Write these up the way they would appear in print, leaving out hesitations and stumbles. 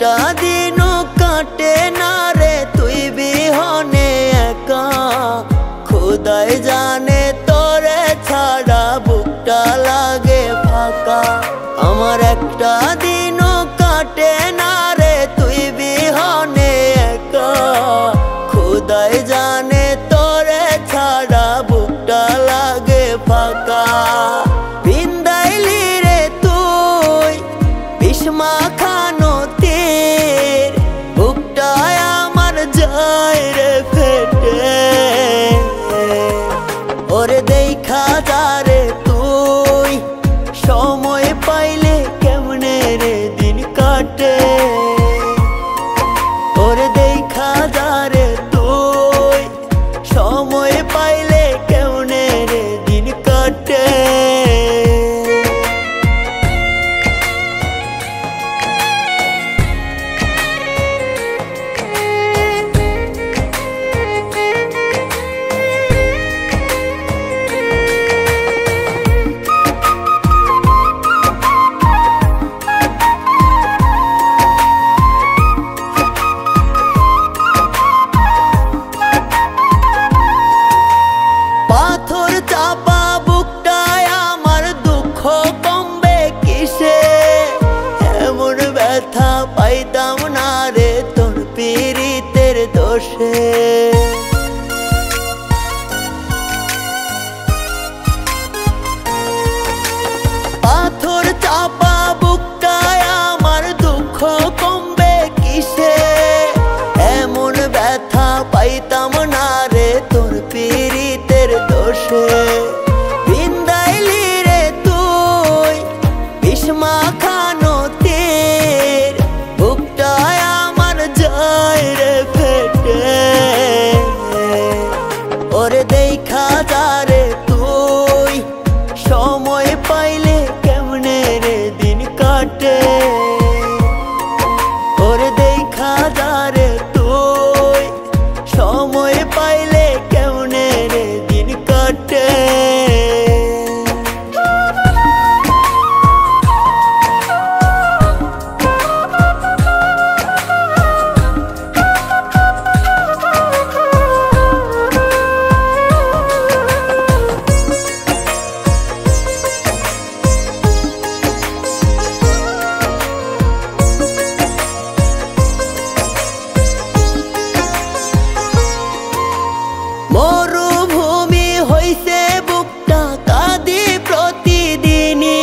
একটা দিনও কাটে না রে তুই বিহনে একা। খোদাই জানে তোরে ছাড়া বুকটা লাগে ফাঁকা। আমার একটা দিনও কাটে না রে তুই বিহনে একা। খোদাই জানে তোরে ছাড়া বুকটা লাগে ফাঁকা। বিন্দাইলি রে তুই বিষ্মা খানো তীর, বুকটায় আমার যায় রে ফেটে। ওরে দেখা যা রে তুই সময় পাইলে কেমনে রে দিন কাটে। ওরে দেখা যা রে তুই সময় পাইলে কেমনে রে দিন কাটে। পাথর চাপা বুকটায় আমার দুঃখ কমবে কিসে। এমন ব্যথা পাইতাম না রে তোর পীড়িতের দোষে। পাথর চাপা বুকটায় আমার দুঃখ কমবে কিসে। এমন ব্যথা পাইতাম না রে তোর পীড়িতের দোষে। বিন্দাইলি রে তুই বিষ্মা খানো তীর, বুকটায় আমার যায় রে ফেটে। ওরে দেখা যা রে তুই সময় পাইলে কেমনে রে দিন কাটে। ওরে দেখা যা রে তুই সময় পাইলে কেমনে রে দিন কাটে। মরুভূমি হইছে বুকটা কাঁদি প্রতিদিনই।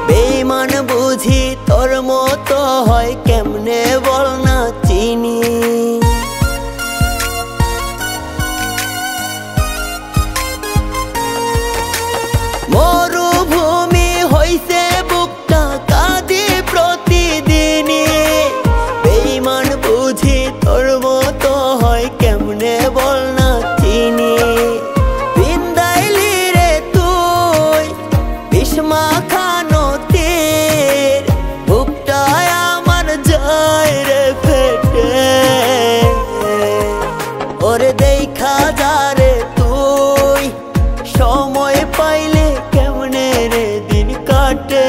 বেঈমান বুঝি তোর মতো হয় কেমনে বল না চিনি। মরুভূমি হইছে বুকটা কাঁদি প্রতিদিনই। বেঈমান বুঝি তোর মতো হয় কেমনে বল না চিনি। বিন্দাইলি রে তুই বিষ্মা খানো তীর, বুকটায় আমার যায় রে ফেটে। ওরে দেখা যা রে তুই সময় পাইলে কেমনে রে দিন কাটে।